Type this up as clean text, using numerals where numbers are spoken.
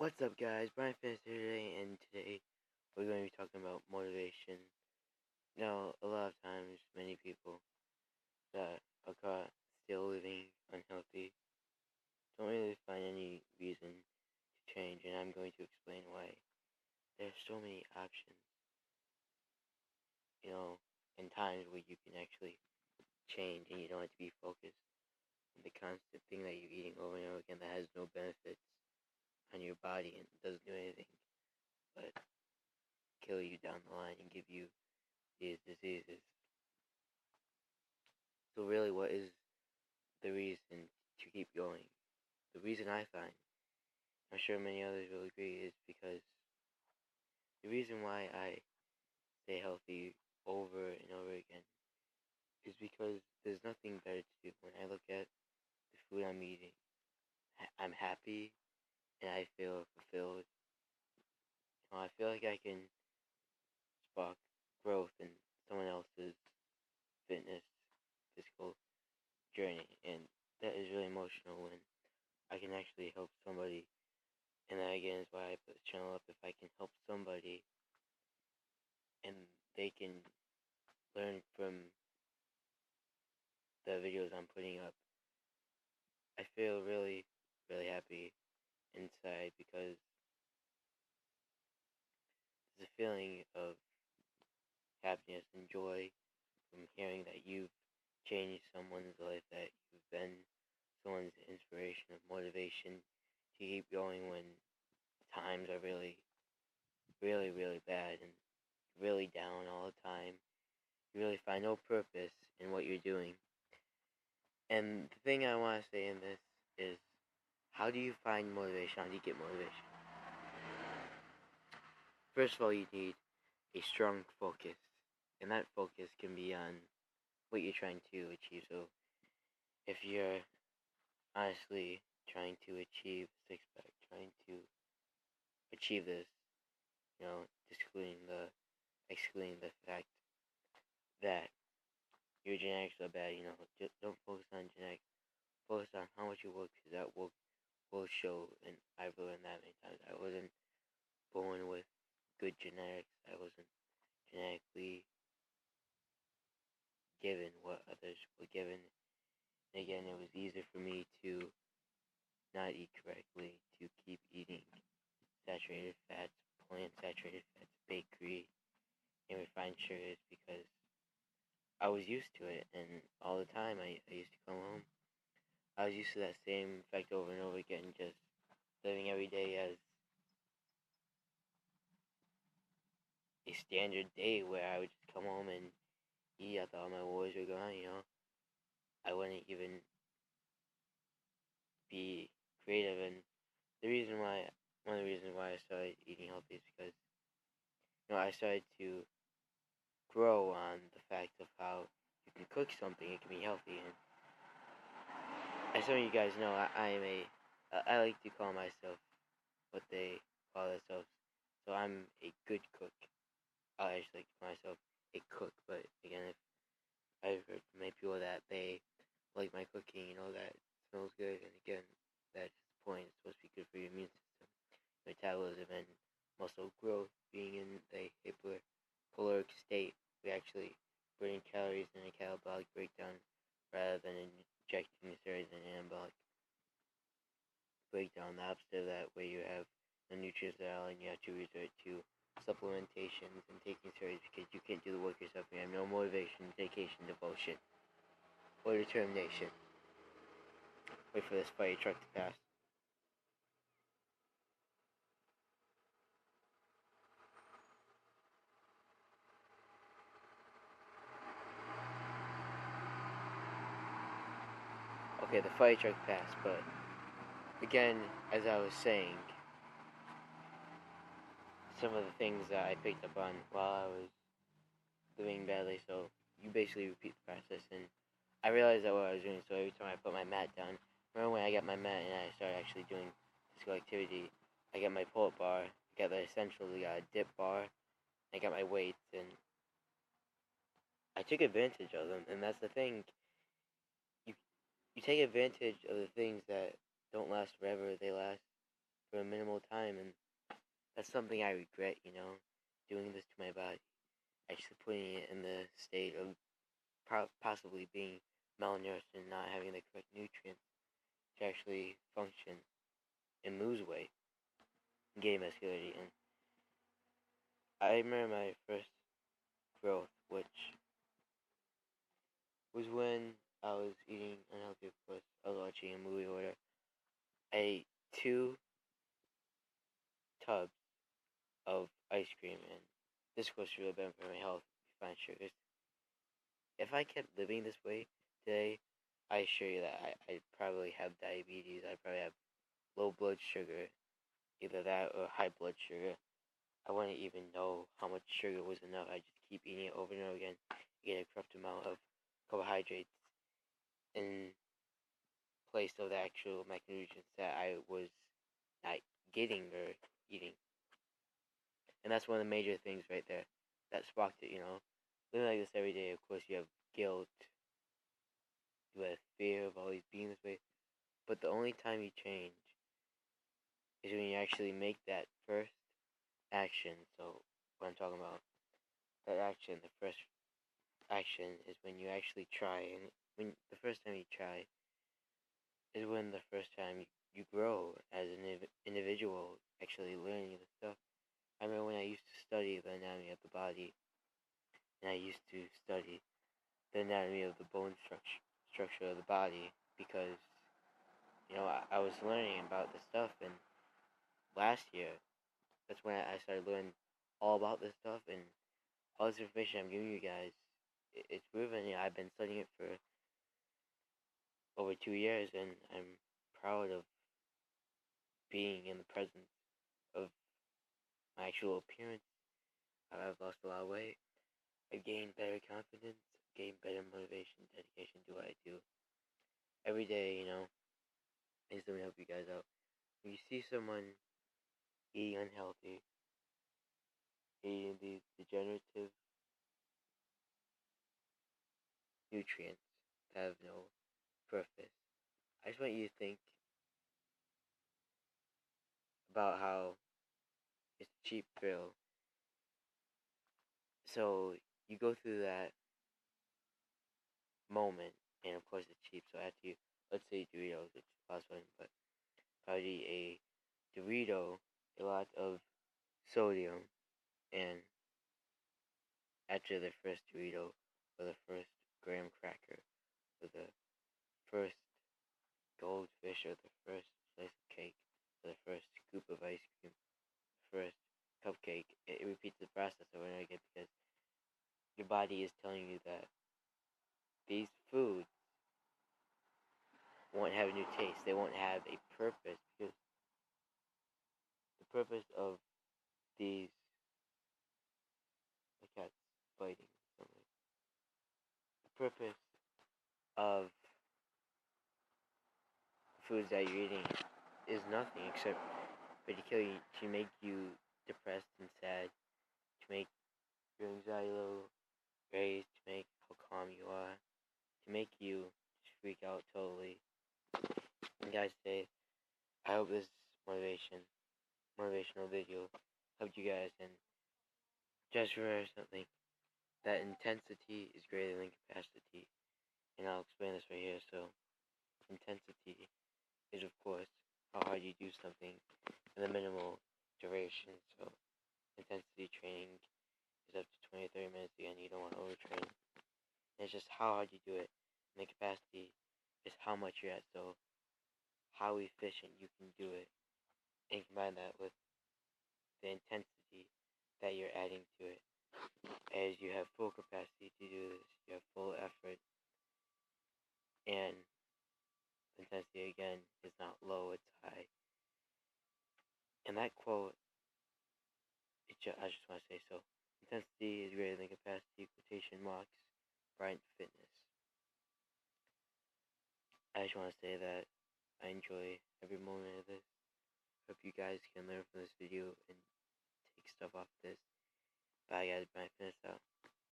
What's up, guys? Brian Fitz here today, and today we're going to be talking about motivation. Now, a lot of times, many people that are caught still living unhealthy don't really find any reason to change, and I'm going to explain why. There's so many options, and times where you can actually change, and you don't have to be focused on the constant thing that you're eating over and over again that has no benefits on your body and doesn't do anything but kill you down the line and give you these diseases. So really, what is the reason to keep going? The reason I find, I'm sure many others will agree, is because the reason why I stay healthy over and over again is because there's nothing better to do. When I look at the food I'm eating, I'm happy and I feel fulfilled. I feel like I can spark growth in someone else's fitness, physical journey, and that is really emotional when I can actually help somebody. And that again is why I put the channel up. If I can help somebody and they can learn from the videos I'm putting up, I feel really, really happy inside because there's a feeling of happiness and joy from hearing that you've changed someone's life, that you've been someone's inspiration of motivation to keep going when times are really, really, really bad and really down all the time. You really find no purpose in what you're doing. And the thing I want to say in this is, how do you find motivation? How do you get motivation? First of all, you need a strong focus. And that focus can be on what you're trying to achieve. So if you're honestly trying to achieve six-pack, trying to achieve this, excluding the fact that your genetics are bad, just don't focus on genetics. Focus on how much you work, because that will show, and I've learned that many times. I wasn't born with good genetics. I wasn't genetically given what others were given. And again, it was easier for me to not eat correctly, to keep eating saturated fats, plant saturated fats, bakery, and refined sugars because I was used to it, and all the time I used to come home. I was used to that same effect over and over again, just living every day as a standard day where I would just come home and eat. I thought my worries were gone. I wouldn't even be creative, and one of the reasons why I started eating healthy is because, I started to grow on the fact of how you can cook something, it can be healthy, and as some of you guys know, I like to call myself what they call themselves, so I'm a good cook. I actually like to call myself a cook, but again, if I've heard from many people that they like my cooking, that it smells good, and again, that's the point. It's supposed to be good for your immune system, metabolism, and muscle growth. Being in the hypercaloric state, we actually burn calories in a catabolic breakdown rather than injecting steroids in an anabolic breakdown. The opposite of that, where you have the nutrients that are, and you have to resort to supplementations and taking steroids because you can't do the work yourself. You have no motivation, dedication, devotion, or determination. Wait for this fire truck to pass. Okay, the fire truck passed, but again, as I was saying, some of the things that I picked up on while I was living badly, so you basically repeat the process, and I realized that what I was doing, so every time I put my mat down, remember when I got my mat and I started actually doing physical activity, I got my pull-up bar, I got the essentially dip bar, I got my weights, and I took advantage of them, and that's the thing. You take advantage of the things that don't last forever. They last for a minimal time, and that's something I regret, doing this to my body, actually putting it in the state of possibly being malnourished and not having the correct nutrients to actually function and lose weight and gain muscularity. And I remember my first growth, which was when I was eating unhealthy, of course. I was watching a movie or whatever. I ate 2 tubs of ice cream, and this was really bad for my health, refined sugars. If I kept living this way today, I assure you that I'd probably have diabetes. I'd probably have low blood sugar, either that or high blood sugar. I wouldn't even know how much sugar was enough. I just keep eating it over and over again, get a correct amount of carbohydrates in place of the actual macronutrients that I was not getting or eating. And that's one of the major things right there that sparked it, Living like this every day, of course, you have guilt, you have fear of always being this way. But the only time you change is when you actually make that first action. So, what I'm talking about, that action, the first action is when you actually try. And when the first time you try is when the first time you grow as an individual, actually learning the stuff. I remember when I used to study the anatomy of the body, and I used to study the anatomy of the bone structure of the body, because I was learning about this stuff, and last year that's when I started learning all about this stuff, and all this information I'm giving you guys, it's proven. I've been studying it for over 2 years, and I'm proud of being in the presence of my actual appearance. I've lost a lot of weight. I've gained better confidence, gained better motivation, dedication to what I do. Every day, I just want to help you guys out. When you see someone eating unhealthy, eating these degenerative nutrients that have no purpose, I just want you to think about how it's a cheap thrill. So you go through that moment, and of course it's cheap. So after you, let's say Doritos, which is the last one, but probably a Dorito, a lot of sodium, and after the first Dorito, or the first graham cracker, or the first goldfish, or the first slice of cake, or the first scoop of ice cream, first cupcake, it repeats the process over and over again, because your body is telling you that these foods won't have a new taste. They won't have a purpose, because the purpose of these, my cat's biting something. The purpose of the foods that you're eating is nothing except for to kill you, to make you depressed and sad, to make your anxiety level raise, to make how calm you are, to make you just freak out totally. And guys, today, I hope this motivational video helped you guys, and just remember something, that intensity is greater than capacity, and I'll explain this right here. So, intensity is, of course, how hard you do something in the minimal duration. So, intensity training is up to 20 30 minutes. Again, you don't want to overtrain. And it's just how hard you do it. And the capacity is how much you're at. So, how efficient you can do it. And combine that with the intensity that you're adding to it. As you have full capacity to do this, you have full effort, and intensity again is not low, it's high. And that quote, I just want to say, so intensity is greater than capacity, quotation marks, Bryant Fitness. I just want to say that I enjoy every moment of this. Hope you guys can learn from this video and take stuff off this. Bye guys, Bryant Fitness out.